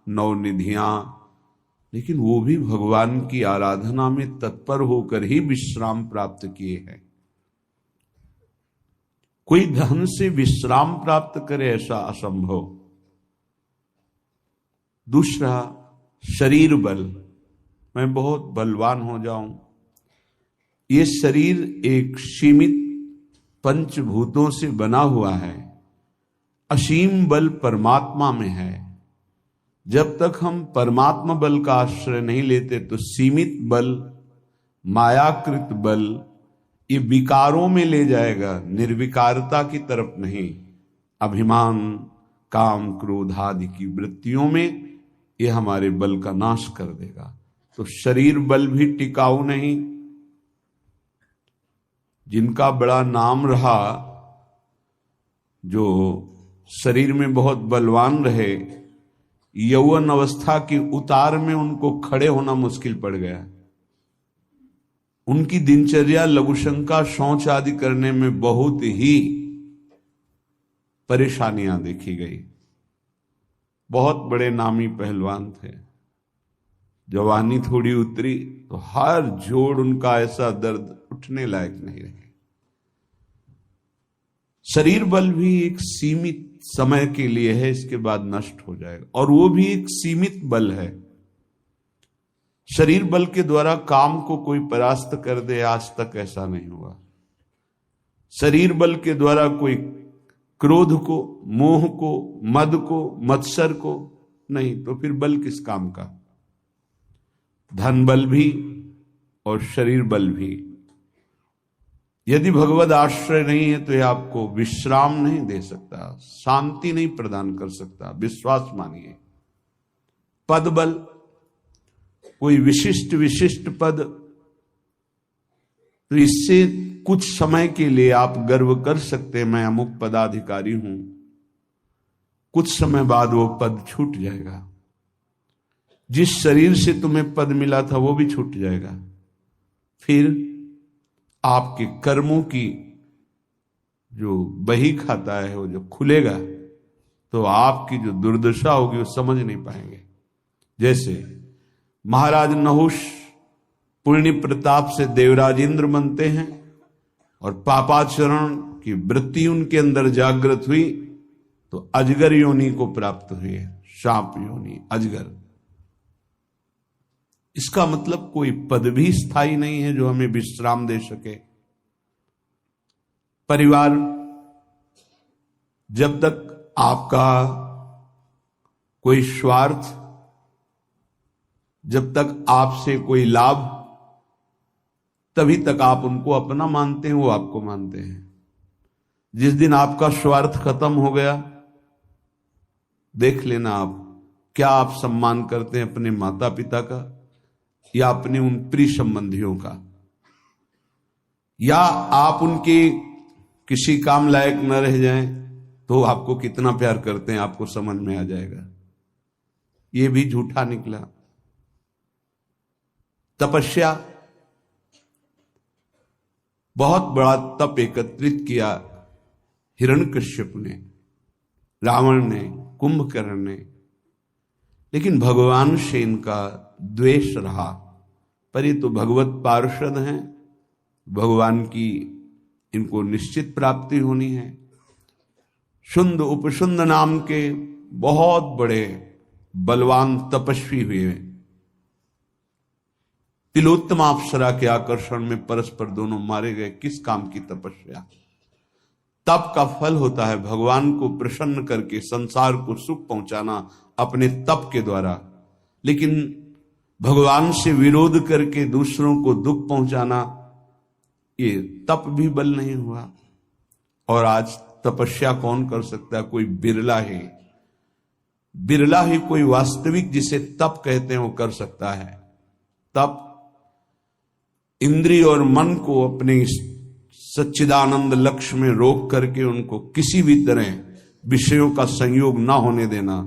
नवनिधियां, लेकिन वो भी भगवान की आराधना में तत्पर होकर ही विश्राम प्राप्त किए हैं। कोई धन से विश्राम प्राप्त करे ऐसा असंभव। दूसरा, शरीर बल, मैं बहुत बलवान हो जाऊं। ये शरीर एक सीमित पंचभूतों से बना हुआ है। असीम बल परमात्मा में है। जब तक हम परमात्मा बल का आश्रय नहीं लेते तो सीमित बल, मायाकृत बल ये विकारों में ले जाएगा, निर्विकारता की तरफ नहीं। अभिमान, काम, क्रोध आदि की वृत्तियों में ये हमारे बल का नाश कर देगा। तो शरीर बल भी टिकाऊ नहीं। जिनका बड़ा नाम रहा, जो शरीर में बहुत बलवान रहे, यौवन अवस्था की उतार में उनको खड़े होना मुश्किल पड़ गया। उनकी दिनचर्या लघुशंका, शौच आदि करने में बहुत ही परेशानियां देखी गई। बहुत बड़े नामी पहलवान थे। जवानी थोड़ी उतरी तो हर जोड़ उनका ऐसा दर्द, उठने लायक नहीं रहे। शरीर बल भी एक सीमित समय के लिए है, इसके बाद नष्ट हो जाएगा, और वो भी एक सीमित बल है। शरीर बल के द्वारा काम को कोई परास्त कर दे, आज तक ऐसा नहीं हुआ। शरीर बल के द्वारा कोई क्रोध को, मोह को, मद को, मत्सर को नहीं, तो फिर बल किस काम का। धन बल भी और शरीर बल भी, यदि भगवद आश्रय नहीं है तो यह आपको विश्राम नहीं दे सकता, शांति नहीं प्रदान कर सकता। विश्वास मानिए। पद बल, कोई विशिष्ट पद, तो इससे कुछ समय के लिए आप गर्व कर सकते हैं, मैं अमुक पदाधिकारी हूं। कुछ समय बाद वो पद छूट जाएगा। जिस शरीर से तुम्हें पद मिला था वो भी छूट जाएगा। फिर आपके कर्मों की जो बही खाता है वो जो खुलेगा, तो आपकी जो दुर्दशा होगी वो समझ नहीं पाएंगे। जैसे महाराज नहुष पुण्य प्रताप से देवराज इंद्र बनते हैं और पापाचरण की वृत्ति उनके अंदर जागृत हुई तो अजगर योनि को प्राप्त हुई है। सांप योनि, अजगर। इसका मतलब कोई पद भी स्थायी नहीं है जो हमें विश्राम दे सके। परिवार, जब तक आपका कोई स्वार्थ, जब तक आपसे कोई लाभ, तभी तक आप उनको अपना मानते हैं, वो आपको मानते हैं। जिस दिन आपका स्वार्थ खत्म हो गया, देख लेना आप क्या आप सम्मान करते हैं अपने माता पिता का या अपने उन प्रिय संबंधियों का, या आप उनके किसी काम लायक न रह जाएं तो आपको कितना प्यार करते हैं आपको समझ में आ जाएगा। ये भी झूठा निकला। तपस्या, बहुत बड़ा तप एकत्रित किया हिरण्यकश्यप ने, रावण ने, कुंभकर्ण ने, लेकिन भगवान से इनका द्वेष रहा। पर ये तो भगवत पार्षद हैं, भगवान की इनको निश्चित प्राप्ति होनी है। शुंद उपशुंद नाम के बहुत बड़े बलवान तपस्वी हुए। तिलोत्तमा अप्सरा के आकर्षण में परस्पर दोनों मारे गए। किस काम की तपस्या। तप का फल होता है भगवान को प्रसन्न करके संसार को सुख पहुंचाना अपने तप के द्वारा, लेकिन भगवान से विरोध करके दूसरों को दुख पहुंचाना, ये तप भी बल नहीं हुआ। और आज तपस्या कौन कर सकता है? कोई बिरला है, बिरला ही कोई वास्तविक जिसे तप कहते हैं वो कर सकता है। तप इंद्रिय और मन को अपने सच्चिदानंद लक्ष्य में रोक करके उनको किसी भी तरह विषयों का संयोग ना होने देना,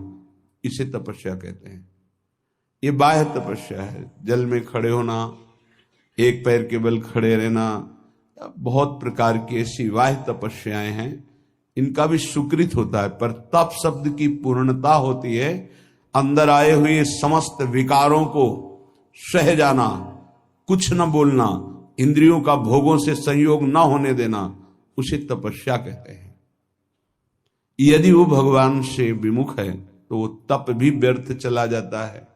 इसे तपस्या कहते हैं। ये बाह्य तपस्या है। जल में खड़े होना, एक पैर के बल खड़े रहना, बहुत प्रकार की ऐसी बाह्य तपस्याएं हैं, इनका भी सुकृत होता है। पर तप शब्द की पूर्णता होती है अंदर आए हुए समस्त विकारों को सह जाना, कुछ न बोलना, इंद्रियों का भोगों से संयोग न होने देना, उसे तपस्या कहते हैं। यदि वो भगवान से विमुख है तो वो तप भी व्यर्थ चला जाता है।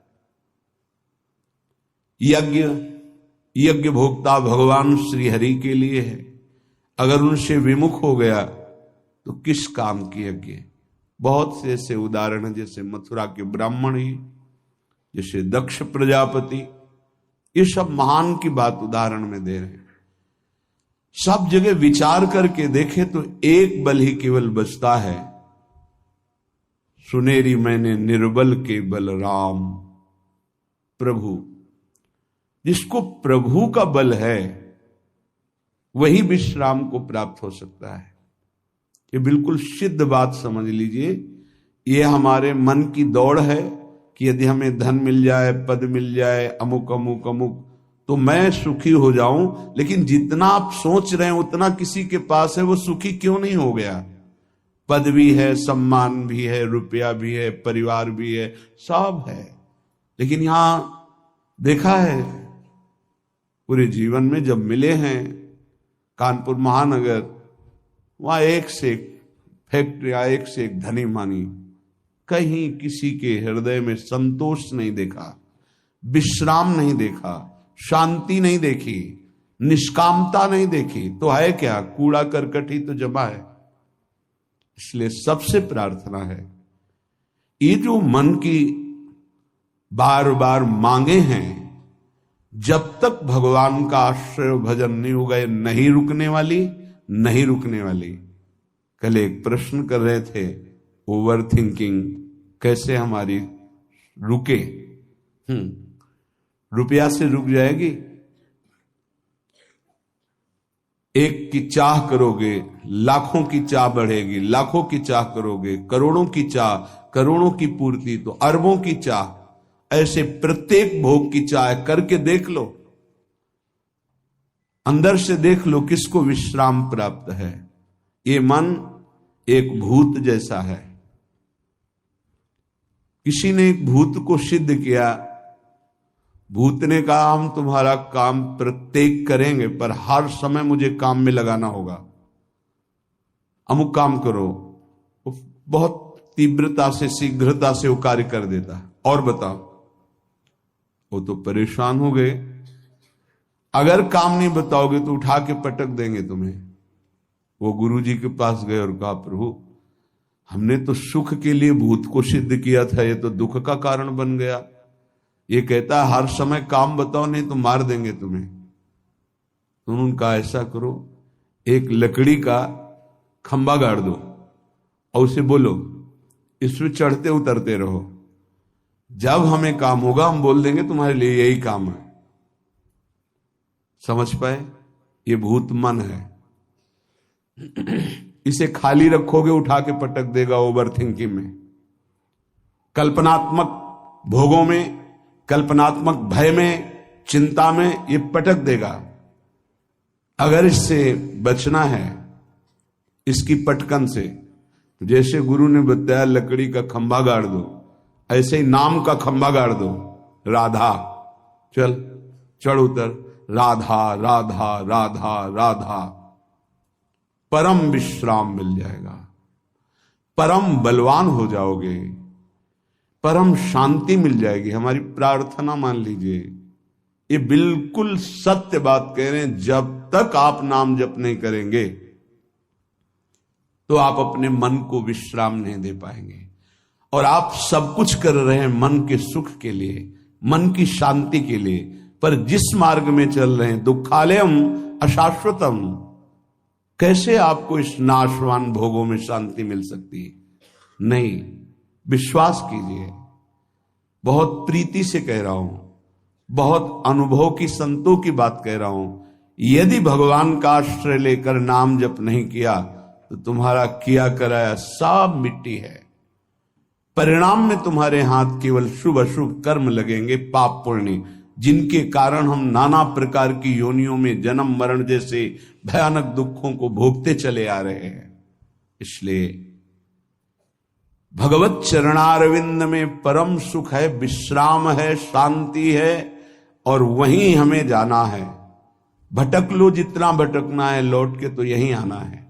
यज्ञ भोक्ता भगवान श्री हरि के लिए है, अगर उनसे विमुख हो गया तो किस काम की यज्ञ। बहुत से ऐसे उदाहरण हैं, जैसे मथुरा के ब्राह्मण ही, जैसे दक्ष प्रजापति, ये सब महान की बात उदाहरण में दे रहे हैं। सब जगह विचार करके देखे तो एक बल ही केवल बचता है, सुनेरी मैंने निर्बल के बल राम। प्रभु, जिसको प्रभु का बल है वही विश्राम को प्राप्त हो सकता है। ये बिल्कुल सिद्ध बात समझ लीजिए। ये हमारे मन की दौड़ है कि यदि हमें धन मिल जाए, पद मिल जाए, अमुक अमुक अमुक, तो मैं सुखी हो जाऊं। लेकिन जितना आप सोच रहे हैं उतना किसी के पास है, वो सुखी क्यों नहीं हो गया? पद भी है, सम्मान भी है, रुपया भी है, परिवार भी है, सब है, लेकिन यहां देखा है पूरे जीवन में जब मिले हैं कानपुर महानगर, वहां एक से एक फैक्ट्रियां, एक से एक धनी मानी, कहीं किसी के हृदय में संतोष नहीं देखा, विश्राम नहीं देखा, शांति नहीं देखी, निष्कामता नहीं देखी। तो है क्या? कूड़ा करकट ही तो जमा है। इसलिए सबसे प्रार्थना है, ये जो मन की बार बार मांगे हैं, जब तक भगवान का आश्रय भजन नहीं होगा, ये नहीं रुकने वाली, नहीं रुकने वाली। कल एक प्रश्न कर रहे थे, ओवर थिंकिंग कैसे हमारी रुके। रुपया से रुक जाएगी? एक की चाह करोगे, लाखों की चाह बढ़ेगी, लाखों की चाह करोगे, करोड़ों की चाह, करोड़ों की पूर्ति, तो अरबों की चाह, ऐसे प्रत्येक भोग की चाह करके देख लो, अंदर से देख लो किसको विश्राम प्राप्त है। ये मन एक भूत जैसा है। किसी ने एक भूत को सिद्ध किया, भूत ने कहा हम तुम्हारा काम प्रत्येक करेंगे, पर हर समय मुझे काम में लगाना होगा, अमुक काम करो। वो बहुत तीव्रता से, शीघ्रता से वो कार्य कर देता है। और बताओ, वो तो परेशान हो गए। अगर काम नहीं बताओगे तो उठा के पटक देंगे तुम्हें। वो गुरुजी के पास गए और कहा, प्रभु हमने तो सुख के लिए भूत को सिद्ध किया था, ये तो दुख का कारण बन गया। ये कहता है हर समय काम बताओ, नहीं तो मार देंगे तुम्हें। तो उन्होंने कहा ऐसा करो, एक लकड़ी का खंबा गाड़ दो और उसे बोलो इसमें चढ़ते उतरते रहो, जब हमें काम होगा हम बोल देंगे तुम्हारे लिए यही काम है। समझ पाए? ये भूत मन है। इसे खाली रखोगे उठा के पटक देगा ओवर थिंकिंग में, कल्पनात्मक भोगों में, कल्पनात्मक भय में, चिंता में, ये पटक देगा। अगर इससे बचना है, इसकी पटकन से, तो जैसे गुरु ने बताया लकड़ी का खंभा गाड़ दो, ऐसे ही नाम का खंभा गाड़ दो। राधा, चल चढ़ उतर, राधा राधा राधा राधा, परम विश्राम मिल जाएगा, परम बलवान हो जाओगे, परम शांति मिल जाएगी। हमारी प्रार्थना मान लीजिए, ये बिल्कुल सत्य बात कह रहे हैं। जब तक आप नाम जप नहीं करेंगे तो आप अपने मन को विश्राम नहीं दे पाएंगे। और आप सब कुछ कर रहे हैं मन के सुख के लिए, मन की शांति के लिए, पर जिस मार्ग में चल रहे हैं दुखालयम अशाश्वतम, कैसे आपको इस नाशवान भोगों में शांति मिल सकती है? नहीं। विश्वास कीजिए, बहुत प्रीति से कह रहा हूं, बहुत अनुभव की, संतों की बात कह रहा हूं। यदि भगवान का आश्रय लेकर नाम जप नहीं किया तो तुम्हारा किया कराया सब मिट्टी है। परिणाम में तुम्हारे हाथ केवल शुभ अशुभ कर्म लगेंगे, पाप पुण्य, जिनके कारण हम नाना प्रकार की योनियों में जन्म मरण जैसे भयानक दुखों को भोगते चले आ रहे हैं। इसलिए भगवत चरणारविंद में परम सुख है, विश्राम है, शांति है, और वहीं हमें जाना है। भटक लो जितना भटकना है, लौट के तो यहीं आना है।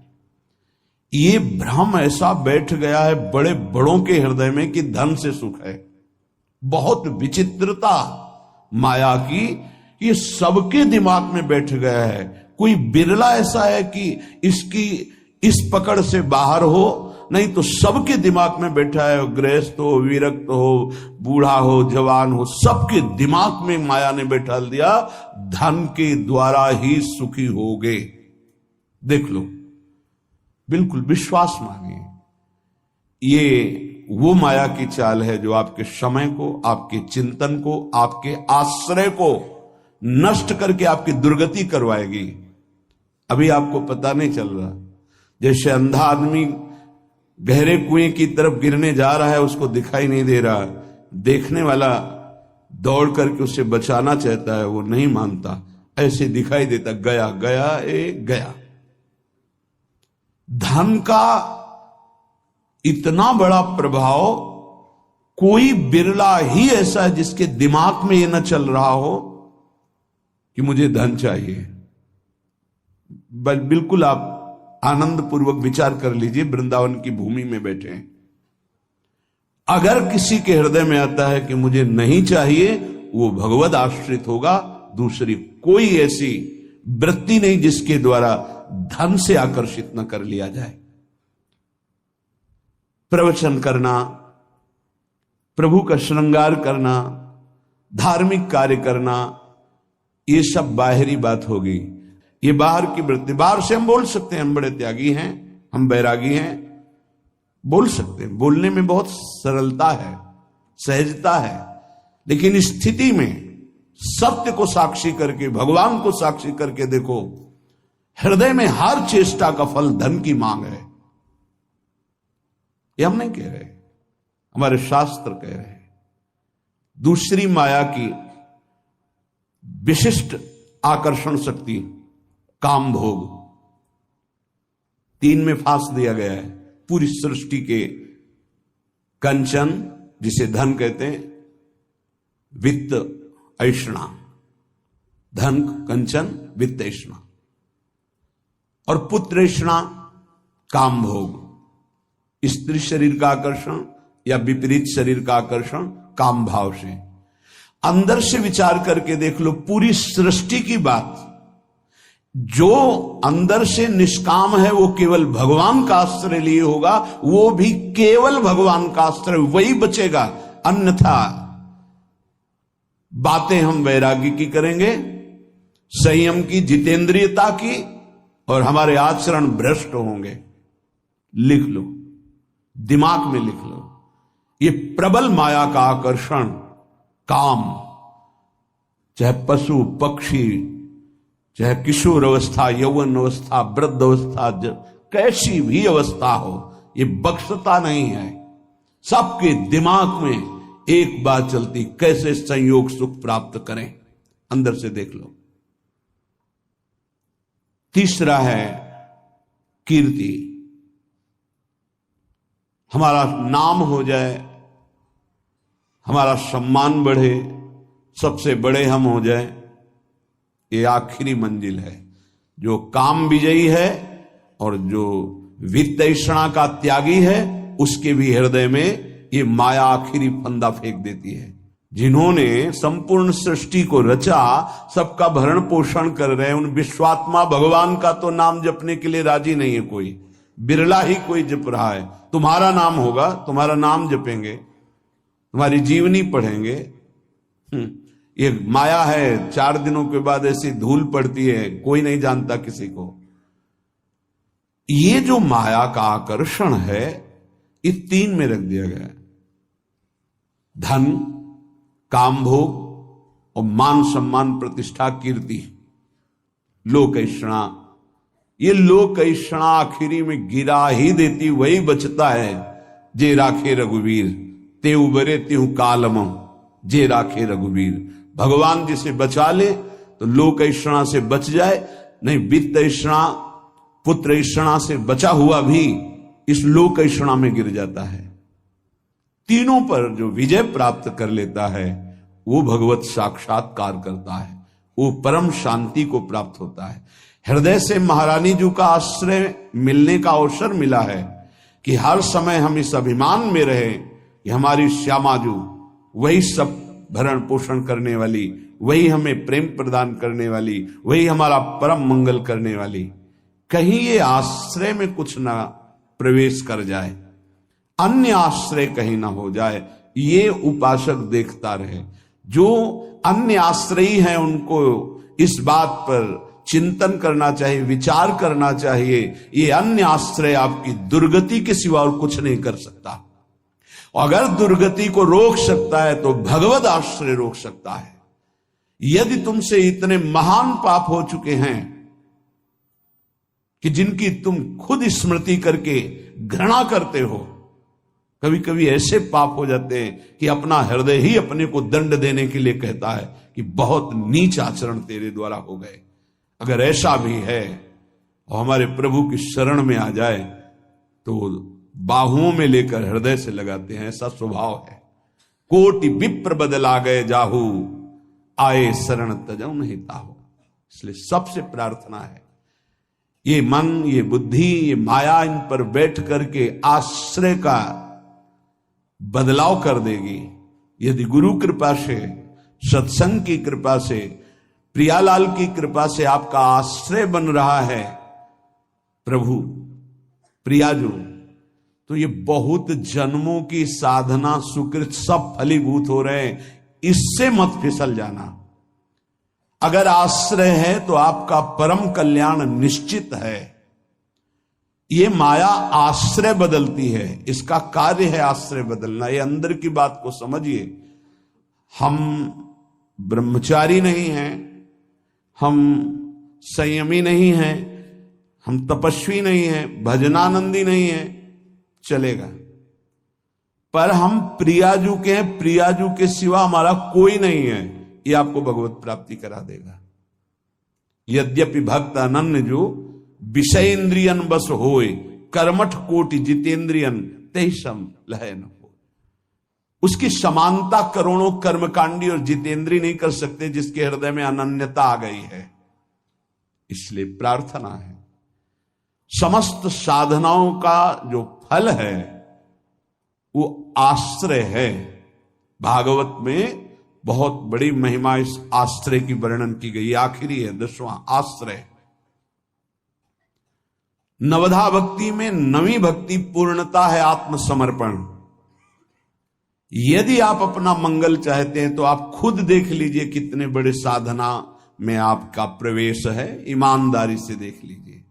ये भ्रम ऐसा बैठ गया है बड़े बड़ों के हृदय में कि धन से सुख है। बहुत विचित्रता माया की, ये सबके दिमाग में बैठ गया है। कोई बिरला ऐसा है कि इसकी इस पकड़ से बाहर हो, नहीं तो सबके दिमाग में बैठा है। गृहस्थ हो, विरक्त हो, बूढ़ा हो, जवान हो, सबके दिमाग में माया ने बैठा दिया, धन के द्वारा ही सुखी होगे। देख लो, बिल्कुल विश्वास मानिए। ये वो माया की चाल है जो आपके समय को, आपके चिंतन को, आपके आश्रय को नष्ट करके आपकी दुर्गति करवाएगी। अभी आपको पता नहीं चल रहा, जैसे अंधा आदमी गहरे कुएं की तरफ गिरने जा रहा है, उसको दिखाई नहीं दे रहा, देखने वाला दौड़ करके उसे बचाना चाहता है, वो नहीं मानता, ऐसे दिखाई देता, गया गया गया। धन का इतना बड़ा प्रभाव, कोई बिरला ही ऐसा है जिसके दिमाग में ये न चल रहा हो कि मुझे धन चाहिए। बिल्कुल आप आनंद पूर्वक विचार कर लीजिए, वृंदावन की भूमि में बैठे हैं। अगर किसी के हृदय में आता है कि मुझे नहीं चाहिए, वो भगवद आश्रित होगा। दूसरी कोई ऐसी वृत्ति नहीं जिसके द्वारा धन से आकर्षित न कर लिया जाए। प्रवचन करना, प्रभु का श्रृंगार करना, धार्मिक कार्य करना, ये सब बाहरी बात होगी। ये बाहर की वृत्ति, बाहर से हम बोल सकते हैं हम बड़े त्यागी हैं, हम बैरागी हैं, बोल सकते हैं, बोलने में बहुत सरलता है, सहजता है। लेकिन स्थिति में सत्य को साक्षी करके, भगवान को साक्षी करके देखो, हृदय में हर चेष्टा का फल धन की मांग है। ये हम नहीं कह रहे, हमारे शास्त्र कह रहे हैं। दूसरी माया की विशिष्ट आकर्षण शक्ति काम भोग, 3 में फांस दिया गया है। पूरी सृष्टि के कंचन, जिसे धन कहते हैं, वित्त ऐषणा, धन कंचन वित्त ऐषणा, और पुत्र ऐषणा काम भोग। स्त्री शरीर का आकर्षण या विपरीत शरीर का आकर्षण काम भाव से। अंदर से विचार करके देख लो, पूरी सृष्टि की बात, जो अंदर से निष्काम है वो केवल भगवान का आश्रय लिए होगा, वो भी केवल भगवान का आश्रय, वही बचेगा। अन्यथा बातें हम वैरागी की करेंगे, संयम की, जितेंद्रियता की, और हमारे आचरण भ्रष्ट होंगे। लिख लो, दिमाग में लिख लो, ये प्रबल माया का आकर्षण काम, चाहे पशु पक्षी, चाहे किशोर अवस्था, यौवन अवस्था, वृद्ध अवस्था, कैसी भी अवस्था हो, ये बख्शता नहीं है। सबके दिमाग में एक बात चलती, कैसे संयोग सुख प्राप्त करें। अंदर से देख लो। तीसरा है कीर्ति, हमारा नाम हो जाए, हमारा सम्मान बढ़े, सबसे बड़े हम हो जाए। ये आखिरी मंजिल है। जो काम विजयी है और जो वित्त ऐषणा का त्यागी है, उसके भी हृदय में ये माया आखिरी फंदा फेंक देती है। जिन्होंने संपूर्ण सृष्टि को रचा, सबका भरण पोषण कर रहे हैं, उन विश्वात्मा भगवान का तो नाम जपने के लिए राजी नहीं है कोई। बिरला ही कोई जप रहा है। तुम्हारा नाम होगा, तुम्हारा नाम जपेंगे, तुम्हारी जीवनी पढ़ेंगे। ये माया है, 4 दिनों के बाद ऐसी धूल पड़ती है, कोई नहीं जानता किसी को। ये जो माया का आकर्षण है, ये 3 में रख दिया गया है। धन, काम भोग और मान सम्मान प्रतिष्ठा कीर्ति, लोक ऐषणा। ये लोक ऐषणा आखिरी में गिरा ही देती, वही बचता है। जे राखे रघुवीर ते उबरे त्यू कालम, जे राखे रघुवीर। भगवान जिसे बचा ले तो लोक ऐषणा से बच जाए, नहीं वित्त ऐषणा, पुत्र ऐषणा से बचा हुआ भी इस लोक ऐषणा में गिर जाता है। तीनों पर जो विजय प्राप्त कर लेता है वो भगवत साक्षात्कार करता है, वो परम शांति को प्राप्त होता है। हृदय से महारानी जी का आश्रय मिलने का अवसर मिला है कि हर समय हम इस अभिमान में रहे कि हमारी श्यामाजू वही सब भरण पोषण करने वाली, वही हमें प्रेम प्रदान करने वाली, वही हमारा परम मंगल करने वाली। कहीं ये आश्रय में कुछ ना प्रवेश कर जाए, अन्य आश्रय कहीं ना हो जाए, ये उपासक देखता रहे। जो अन्य आश्रयी हैं उनको इस बात पर चिंतन करना चाहिए, विचार करना चाहिए, ये अन्य आश्रय आपकी दुर्गति के सिवा और कुछ नहीं कर सकता। अगर दुर्गति को रोक सकता है तो भगवत आश्रय रोक सकता है। यदि तुमसे इतने महान पाप हो चुके हैं कि जिनकी तुम खुद स्मृति करके घृणा करते हो, कभी कभी ऐसे पाप हो जाते हैं कि अपना हृदय ही अपने को दंड देने के लिए कहता है कि बहुत नीच आचरण तेरे द्वारा हो गए। अगर ऐसा भी है और हमारे प्रभु की शरण में आ जाए तो बाहुओं में लेकर हृदय से लगाते हैं, ऐसा स्वभाव है। कोटि विप्र बदला गए जाहू, आए शरण तजौ नहीं ताहू। इसलिए सबसे प्रार्थना है ये मन, ये बुद्धि, ये माया इन पर बैठ करके आश्रय का बदलाव कर देगी। यदि गुरु कृपा से, सत्संग की कृपा से, प्रियालाल की कृपा से आपका आश्रय बन रहा है प्रभु प्रियाजू, तो ये बहुत जन्मों की साधना सुकृत सब फलीभूत हो रहे हैं। इससे मत फिसल जाना। अगर आश्रय है तो आपका परम कल्याण निश्चित है। ये माया आश्रय बदलती है, इसका कार्य है आश्रय बदलना। ये अंदर की बात को समझिए। हम ब्रह्मचारी नहीं हैं, हम संयमी नहीं हैं, हम तपस्वी नहीं हैं, भजनानंदी नहीं हैं, चलेगा। पर हम प्रियाजू के हैं, प्रियाजू के सिवा हमारा कोई नहीं है, ये आपको भगवत प्राप्ति करा देगा। यद्यपि भक्त अनन्य जो विषय इंद्रियन बस होए, कर्मठ कोटि जितेंद्रियन तेहि सम लहै न हो। उसकी समानता करोड़ों कर्मकांडी और जितेंद्री नहीं कर सकते जिसके हृदय में अनन्यता आ गई है। इसलिए प्रार्थना है, समस्त साधनाओं का जो फल है वो आश्रय है। भागवत में बहुत बड़ी महिमा इस आश्रय की वर्णन की गई। आखिरी है 10वां आश्रय। नवधा भक्ति में 9वीं भक्ति पूर्णता है आत्मसमर्पण। यदि आप अपना मंगल चाहते हैं तो आप खुद देख लीजिए कितने बड़े साधना में आपका प्रवेश है, ईमानदारी से देख लीजिए।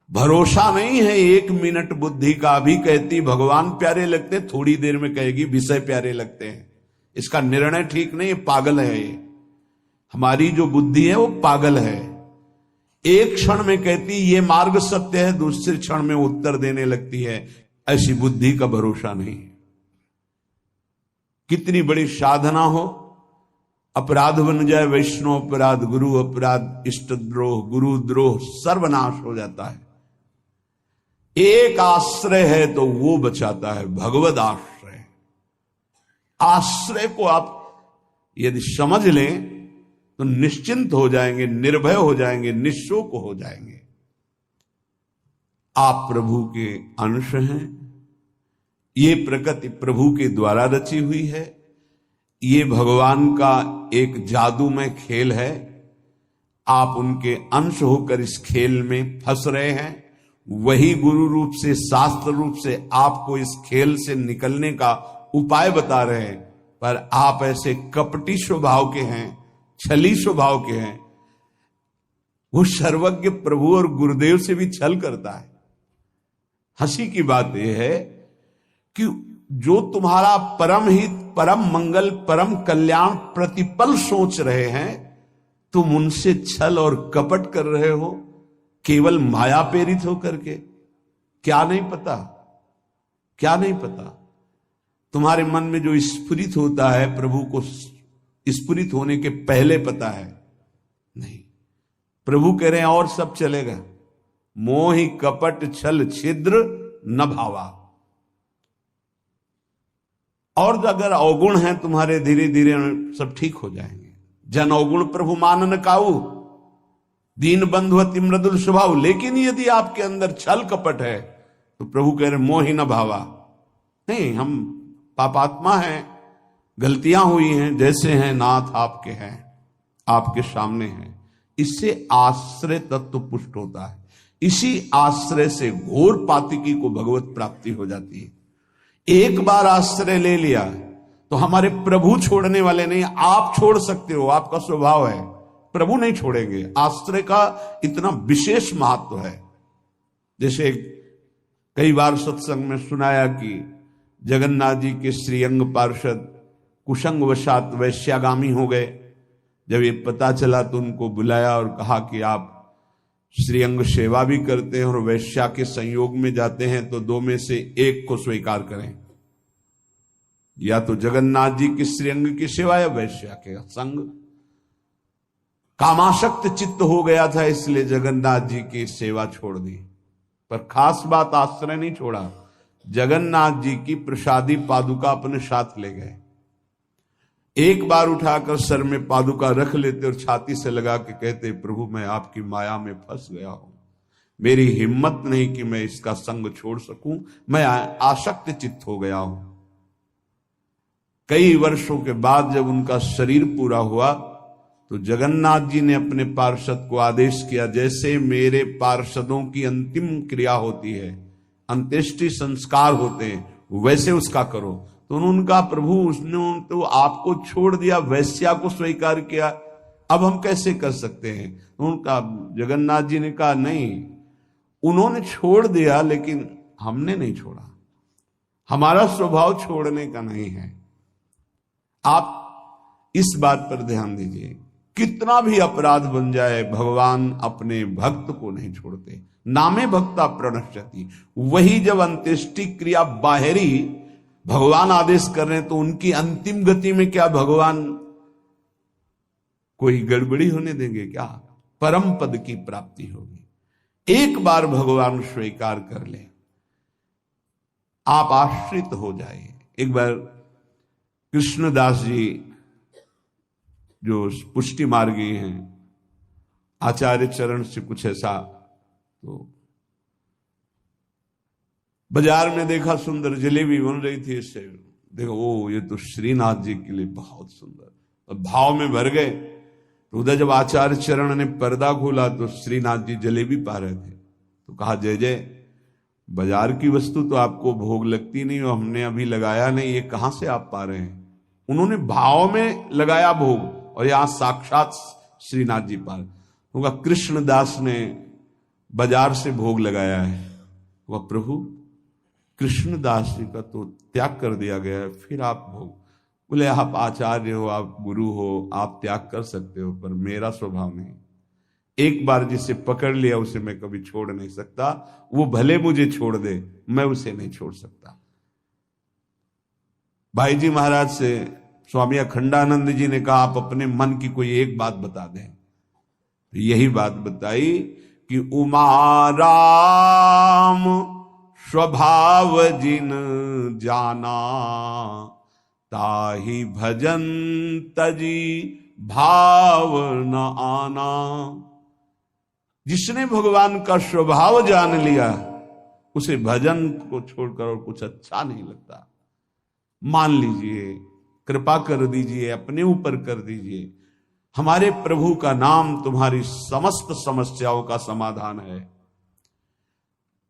भरोसा नहीं है 1 मिनट बुद्धि का। अभी कहती भगवान प्यारे लगते, थोड़ी देर में कहेगी विषय प्यारे लगते हैं। इसका निर्णय ठीक नहीं, पागल है ये। हमारी जो बुद्धि है वो पागल है। एक क्षण में कहती ये मार्ग सत्य है, दूसरे क्षण में उत्तर देने लगती है। ऐसी बुद्धि का भरोसा नहीं। कितनी बड़ी साधना हो, अपराध बन जाए, वैष्णव अपराध, गुरु अपराध, इष्ट द्रोह, गुरु द्रोह, सर्वनाश हो जाता है। एक आश्रय है तो वो बचाता है, भगवद आश्रय। आश्रय को आप यदि समझ लें तो निश्चिंत हो जाएंगे, निर्भय हो जाएंगे, निःशोक हो जाएंगे। आप प्रभु के अंश हैं। ये प्रकृति प्रभु के द्वारा रची हुई है। ये भगवान का एक जादूमय खेल है। आप उनके अंश होकर इस खेल में फंस रहे हैं। वही गुरु रूप से, शास्त्र रूप से आपको इस खेल से निकलने का उपाय बता रहे हैं। पर आप ऐसे कपटी स्वभाव के हैं, छली स्वभाव के हैं। वो सर्वज्ञ प्रभु और गुरुदेव से भी छल करता है। हंसी की बात यह है कि जो तुम्हारा परम हित, परम मंगल, परम कल्याण प्रतिपल सोच रहे हैं, तुम उनसे छल और कपट कर रहे हो, केवल माया प्रेरित होकर के। क्या नहीं पता, क्या नहीं पता। तुम्हारे मन में जो स्फुरित होता है प्रभु को स्फुरित होने के पहले पता है नहीं। प्रभु कह रहे हैं और सब चलेगा। मोहि कपट छल छिद्र न भावा। और अगर अवगुण है तुम्हारे, धीरे धीरे सब ठीक हो जाएंगे। जन अवगुण प्रभु मानन काऊ, दीन बंधु अति मृदुल स्वभाव। लेकिन यदि आपके अंदर छल कपट है तो प्रभु कह रहे मोहि न भावा। नहीं, हम पापात्मा हैं, गलतियां हुई हैं, जैसे हैं नाथ आपके हैं, आपके सामने हैं। इससे आश्रय तत्व पुष्ट होता है। इसी आश्रय से घोर पातिकी को भगवत प्राप्ति हो जाती है। एक बार आश्रय ले लिया तो हमारे प्रभु छोड़ने वाले नहीं, आप छोड़ सकते हो, आपका स्वभाव है, प्रभु नहीं छोड़ेंगे। आश्रय का इतना विशेष महत्व है। जैसे कई बार सत्संग में सुनाया कि जगन्नाथ जी के श्रीअंग पार्षद कुसंग वशात वैश्यागामी हो गए। जब ये पता चला तो उनको बुलाया और कहा कि आप श्रीअंग सेवा भी करते हैं और वैश्या के संयोग में जाते हैं, तो दो में से एक को स्वीकार करें, या तो जगन्नाथ जी की श्रीअंग की सेवा या वैश्या के संग। कामाशक्त चित्त हो गया था, इसलिए जगन्नाथ जी की सेवा छोड़ दी। पर खास बात, आश्रय नहीं छोड़ा, जगन्नाथ जी की प्रसादी पादुका अपने साथ ले गए। एक बार उठाकर सर में पादुका रख लेते और छाती से लगा के कहते, प्रभु मैं आपकी माया में फंस गया हूं, मेरी हिम्मत नहीं कि मैं इसका संग छोड़ सकूं, मैं आसक्त चित्त हो गया हूं। कई वर्षों के बाद जब उनका शरीर पूरा हुआ तो जगन्नाथ जी ने अपने पार्षद को आदेश किया, जैसे मेरे पार्षदों की अंतिम क्रिया होती है, अंत्येष्टि संस्कार होते हैं, वैसे उसका करो। तो उन्होंने कहा, प्रभु उसने तो आपको छोड़ दिया, वैश्या को स्वीकार किया, अब हम कैसे कर सकते हैं? उनका जगन्नाथ जी ने कहा, नहीं, उन्होंने छोड़ दिया लेकिन हमने नहीं छोड़ा, हमारा स्वभाव छोड़ने का नहीं है। आप इस बात पर ध्यान दीजिए, कितना भी अपराध बन जाए भगवान अपने भक्त को नहीं छोड़ते। नामे भक्ता प्रणश्यति। वही जब अंत्येष्टि क्रिया बाहरी भगवान आदेश कर रहे हैं तो उनकी अंतिम गति में क्या भगवान कोई गड़बड़ी होने देंगे क्या? परम पद की प्राप्ति होगी। एक बार भगवान स्वीकार कर ले, आप आश्रित हो जाए। एक बार कृष्णदास जी जो पुष्टि मार्गी हैं, आचार्य चरण से कुछ ऐसा, तो बाजार में देखा सुंदर जलेबी बन रही थी, इससे देखो ओ ये तो श्रीनाथ जी के लिए बहुत सुंदर, और भाव में भर गए। तो उधर जब आचार्य चरण ने पर्दा खोला तो श्रीनाथ जी जलेबी पा रहे थे। तो कहा, जय जय, बाजार की वस्तु तो आपको भोग लगती नहीं और हमने अभी लगाया नहीं, ये कहां से आप पा रहे हैं? उन्होंने भाव में लगाया भोग और यहां साक्षात श्रीनाथ जी पा रहे। होगा कृष्णदास ने बाजार से भोग लगाया है, वह प्रभु कृष्णदास जी का तो त्याग कर दिया गया है, फिर आप भोग। बोले, आप आचार्य हो, आप गुरु हो, आप त्याग कर सकते हो, पर मेरा स्वभाव नहीं। एक बार जिसे पकड़ लिया उसे मैं कभी छोड़ नहीं सकता, वो भले मुझे छोड़ दे, मैं उसे नहीं छोड़ सकता। भाई जी महाराज से स्वामी अखंडानंद जी ने कहा, आप अपने मन की कोई एक बात बता दें। तो यही बात बताई कि उमा राम स्वभाव जिन जाना, ताहि भजन तजी भाव न आना। जिसने भगवान का स्वभाव जान लिया उसे भजन को छोड़कर और कुछ अच्छा नहीं लगता। मान लीजिए, कृपा कर दीजिए, अपने ऊपर कर दीजिए, हमारे प्रभु का नाम तुम्हारी समस्त समस्याओं का समाधान है।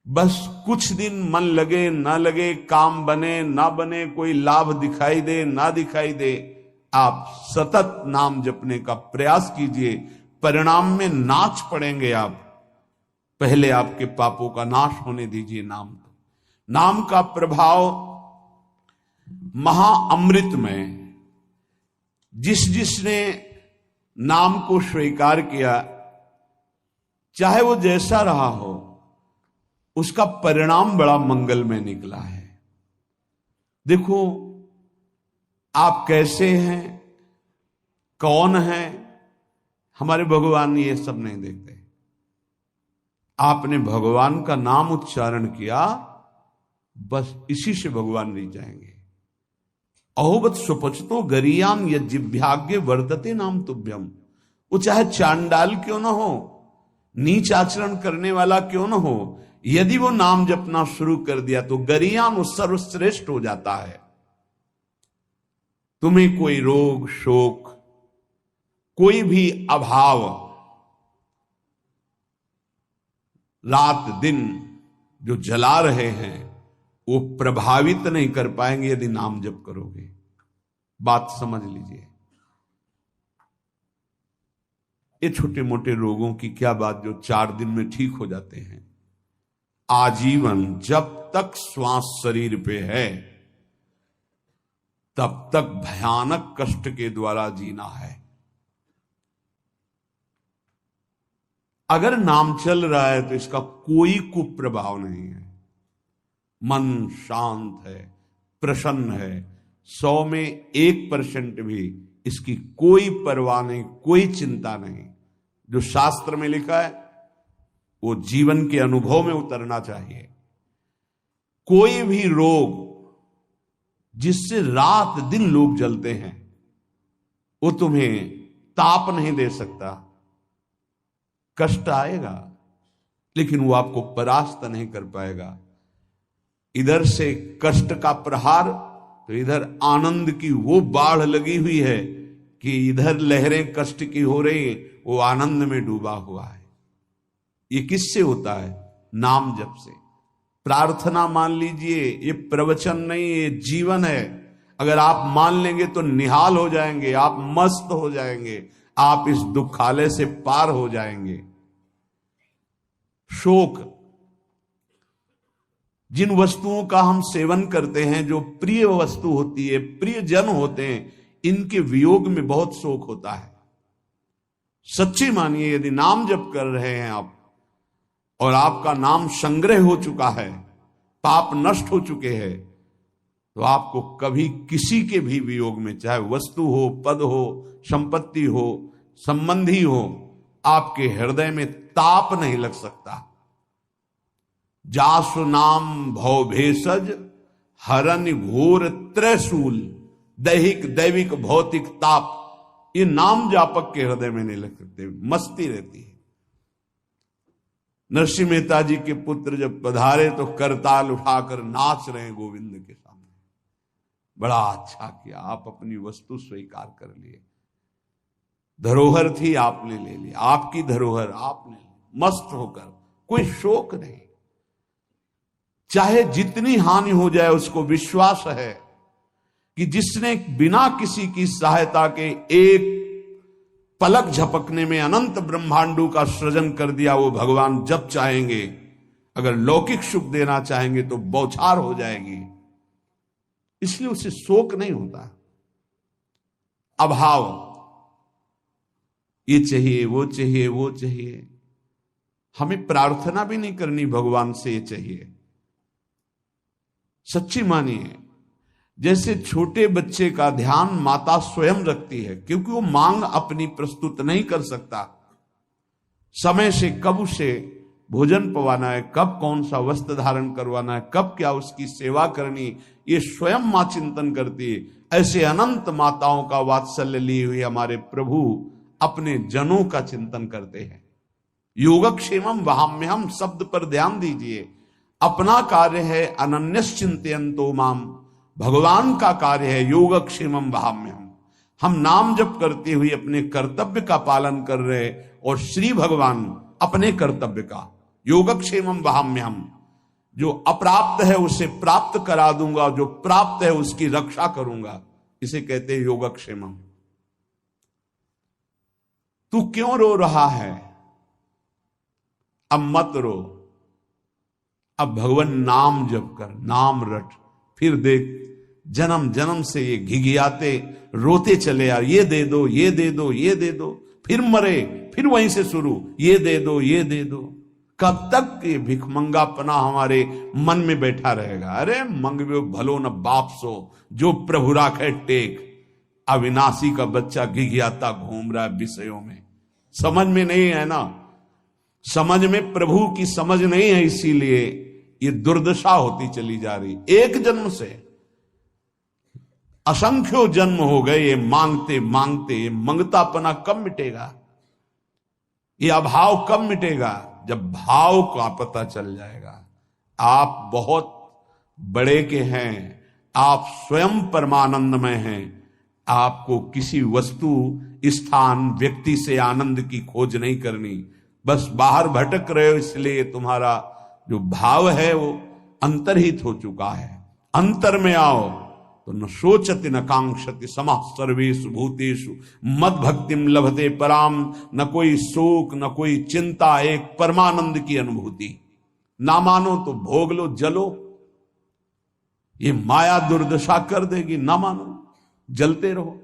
बस कुछ दिन मन लगे ना लगे, काम बने ना बने, कोई लाभ दिखाई दे ना दिखाई दे, आप सतत नाम जपने का प्रयास कीजिए। परिणाम में नाच पड़ेंगे आप। पहले आपके पापों का नाश होने दीजिए नाम को। नाम का प्रभाव महाअमृत में, जिसने नाम को स्वीकार किया, चाहे वो जैसा रहा हो, उसका परिणाम बड़ा मंगलमय निकला है। देखो आप कैसे हैं, कौन हैं, हमारे भगवान ये सब नहीं देखते। आपने भगवान का नाम उच्चारण किया, बस इसी से भगवान नहीं जाएंगे। अहोबत सुपचतो गरियाम यज्जिभ्याग्य वर्तते नाम तुभ्यम। वो चाहे चांडाल क्यों ना हो, नीच आचरण करने वाला क्यों ना हो, यदि वो नाम जपना शुरू कर दिया तो गरियाम वो सर्वश्रेष्ठ हो जाता है। तुम्हें कोई रोग शोक, कोई भी अभाव रात दिन जो जला रहे हैं वो प्रभावित नहीं कर पाएंगे यदि नाम जप करोगे। बात समझ लीजिए। ये छोटे मोटे रोगों की क्या बात जो 4 दिन में ठीक हो जाते हैं, आजीवन जब तक श्वास शरीर पे है तब तक भयानक कष्ट के द्वारा जीना है। अगर नाम चल रहा है तो इसका कोई कुप्रभाव नहीं है। मन शांत है, प्रसन्न है, 100 में 1% भी इसकी कोई परवाह नहीं, कोई चिंता नहीं। जो शास्त्र में लिखा है वो जीवन के अनुभव में उतरना चाहिए। कोई भी रोग जिससे रात दिन लोग जलते हैं वो तुम्हें ताप नहीं दे सकता। कष्ट आएगा लेकिन वो आपको परास्त नहीं कर पाएगा। इधर से कष्ट का प्रहार तो इधर आनंद की वो बाढ़ लगी हुई है कि इधर लहरें कष्ट की हो रही, वो आनंद में डूबा हुआ है। ये किससे होता है? नाम जप से। प्रार्थना मान लीजिए, ये प्रवचन नहीं, ये जीवन है। अगर आप मान लेंगे तो निहाल हो जाएंगे, आप मस्त हो जाएंगे, आप इस दुखालय से पार हो जाएंगे। शोक, जिन वस्तुओं का हम सेवन करते हैं, जो प्रिय वस्तु होती है, प्रिय जन होते हैं, इनके वियोग में बहुत शोक होता है। सच्ची मानिए, यदि नाम जप कर रहे हैं आप और आपका नाम संग्रह हो चुका है, पाप नष्ट हो चुके हैं, तो आपको कभी किसी के भी वियोग में, चाहे वस्तु हो, पद हो, संपत्ति हो, संबंधी हो, आपके हृदय में ताप नहीं लग सकता। जासु नाम भव भेषज हरन घोर त्रैशूल, दैहिक दैविक भौतिक ताप, ये नाम जापक के हृदय में नहीं लग सकते, मस्ती रहती है। नरसिंह मेहता जी के पुत्र जब पधारे तो करताल उठाकर नाच रहे हैं गोविंद के सामने। बड़ा अच्छा किया, आप अपनी वस्तु स्वीकार कर लिए। धरोहर थी, आपने ले लिया, आपकी धरोहर आपने मस्त होकर, कोई शोक नहीं। चाहे जितनी हानि हो जाए, उसको विश्वास है कि जिसने बिना किसी की सहायता के एक पलक झपकने में अनंत ब्रह्मांडों का सृजन कर दिया, वो भगवान जब चाहेंगे, अगर लौकिक सुख देना चाहेंगे तो बौछार हो जाएगी। इसलिए उसे शोक नहीं होता। अभाव, ये चाहिए, वो चाहिए, वो चाहिए, हमें प्रार्थना भी नहीं करनी भगवान से, ये चाहिए। सच्ची मानिए, जैसे छोटे बच्चे का ध्यान माता स्वयं रखती है, क्योंकि वो मांग अपनी प्रस्तुत नहीं कर सकता। समय से कब उसे भोजन पवाना है, कब कौन सा वस्त्र धारण करवाना है, कब क्या उसकी सेवा करनी, ये स्वयं मां चिंतन करती है। ऐसे अनंत माताओं का वात्सल्य लिए हुए हमारे प्रभु अपने जनों का चिंतन करते हैं। योगक्षेमम वहाम्यहम शब्द पर ध्यान दीजिए। अपना कार्य है अनन्यश्चिंतयन्तो माम, भगवान का कार्य है योगक्षेमम वहाम्यहम। हम नाम जप करते हुए अपने कर्तव्य का पालन कर रहे, और श्री भगवान अपने कर्तव्य का, योगक्षेमम वहाम्यहम। जो अप्राप्त है उसे प्राप्त करा दूंगा, जो प्राप्त है उसकी रक्षा करूंगा, इसे कहते हैं योगक्षेमम। तू क्यों रो रहा है? अब मत रो, अब भगवान नाम जप कर, नाम रट। फिर देख, जन्म जन्म से ये घिघियाते रोते चले यार, ये दे दो, ये दे दो, ये दे दो, फिर मरे, फिर वहीं से शुरू, ये दे दो, ये दे दो। कब तक ये भिखमंगापना हमारे मन में बैठा रहेगा? अरे मंगवे भलो न बाप सो, जो प्रभु राखे टेक। अविनाशी का बच्चा घिघियाता घूम रहा है विषयों में, समझ में नहीं है ना, समझ में प्रभु की समझ नहीं है, इसीलिए ये दुर्दशा होती चली जा रही। एक जन्म से असंख्यों जन्म हो गए ये मांगते मांगते। ये मंगतापना कब मिटेगा, ये अभाव कब मिटेगा? जब भाव का पता चल जाएगा। आप बहुत बड़े के हैं, आप स्वयं परमानंदमय हैं। आपको किसी वस्तु, स्थान, व्यक्ति से आनंद की खोज नहीं करनी। बस बाहर भटक रहे हो, इसलिए तुम्हारा जो भाव है वो अंतर्हित हो चुका है। अंतर में आओ तो न शोचति न कांक्षति समः सर्वेषु भूतेषु मद भक्तिम लभते पराम। न कोई शोक न कोई चिंता, एक परमानंद की अनुभूति। ना मानो तो भोग लो, जलो, ये माया दुर्दशा कर देगी। ना मानो, जलते रहो।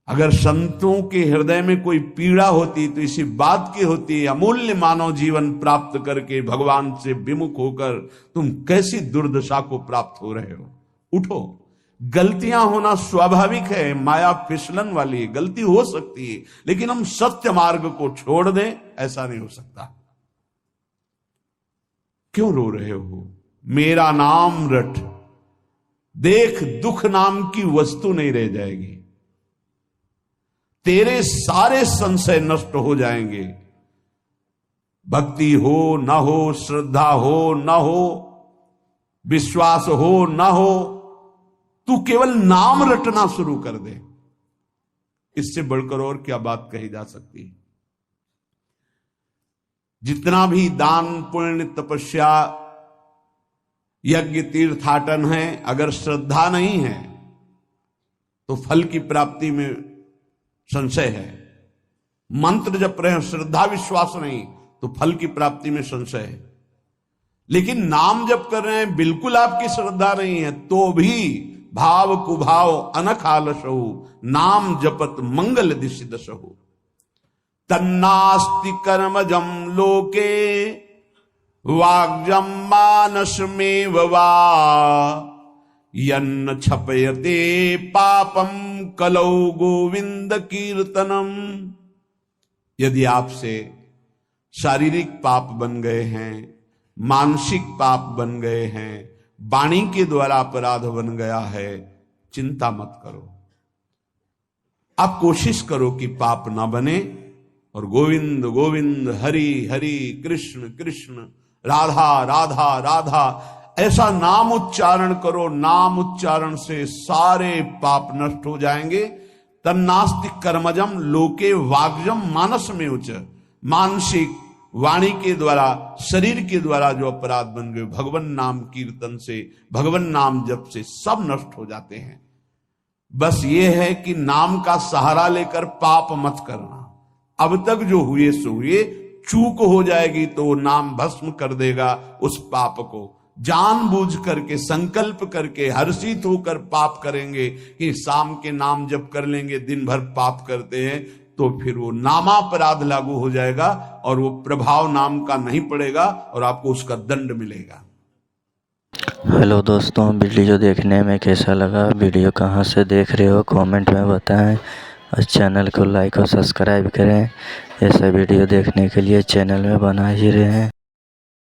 अगर संतों के हृदय में कोई पीड़ा होती तो इसी बात की होती, अमूल्य मानव जीवन प्राप्त करके भगवान से विमुख होकर तुम कैसी दुर्दशा को प्राप्त हो रहे हो। उठो। गलतियां होना स्वाभाविक है, माया फिसलन वाली है, गलती हो सकती है, लेकिन हम सत्य मार्ग को छोड़ दें, ऐसा नहीं हो सकता। क्यों रो रहे हो? मेरा नाम रट, देख दुख नाम की वस्तु नहीं रह जाएगी। तेरे सारे संशय नष्ट हो जाएंगे। भक्ति हो न हो, श्रद्धा हो न हो, विश्वास हो न हो, तू केवल नाम रटना शुरू कर दे। इससे बढ़कर और क्या बात कही जा सकती है? जितना भी दान, पुण्य, तपस्या, यज्ञ, तीर्थाटन है, अगर श्रद्धा नहीं है तो फल की प्राप्ति में संशय है। मंत्र जप रहे हैं, श्रद्धा विश्वास नहीं तो फल की प्राप्ति में संशय है। लेकिन नाम जप कर रहे हैं, बिल्कुल आपकी श्रद्धा नहीं है, तो भी भाव कुभाव अनखालसहु नाम जपत मंगल दिशि दशहु। तन्नास्ति कर्मजम लोके वाग्जम मानसमेव वा यन्न छपयते पापम कलौ गोविंद कीर्तनम। यदि आपसे शारीरिक पाप बन गए हैं, मानसिक पाप बन गए हैं, वाणी के द्वारा अपराध बन गया है, चिंता मत करो। आप कोशिश करो कि पाप ना बने और गोविंद गोविंद, हरि हरि, कृष्ण कृष्ण, राधा राधा राधा, ऐसा नाम उच्चारण करो। नाम उच्चारण से सारे पाप नष्ट हो जाएंगे। तन्नास्ति कर्मजम लोके वाग्जम मानस में उच्च। मानसिक, वाणी के द्वारा, शरीर के द्वारा जो अपराध बन गए, भगवान नाम कीर्तन से, भगवान नाम जप से सब नष्ट हो जाते हैं। बस ये है कि नाम का सहारा लेकर पाप मत करना। अब तक जो हुए सो हुए, चूक हो जाएगी तो वो नाम भस्म कर देगा उस पाप को। जानबूझ करके, संकल्प करके, हर्षित होकर पाप करेंगे कि शाम के नाम जप कर लेंगे, दिन भर पाप करते हैं, तो फिर वो नामापराध लागू हो जाएगा और वो प्रभाव नाम का नहीं पड़ेगा और आपको उसका दंड मिलेगा। हेलो दोस्तों, वीडियो देखने में कैसा लगा? वीडियो कहाँ से देख रहे हो कमेंट में बताएं और चैनल को लाइक और सब्सक्राइब करें। ऐसा वीडियो देखने के लिए चैनल में बना ही रहे हैं।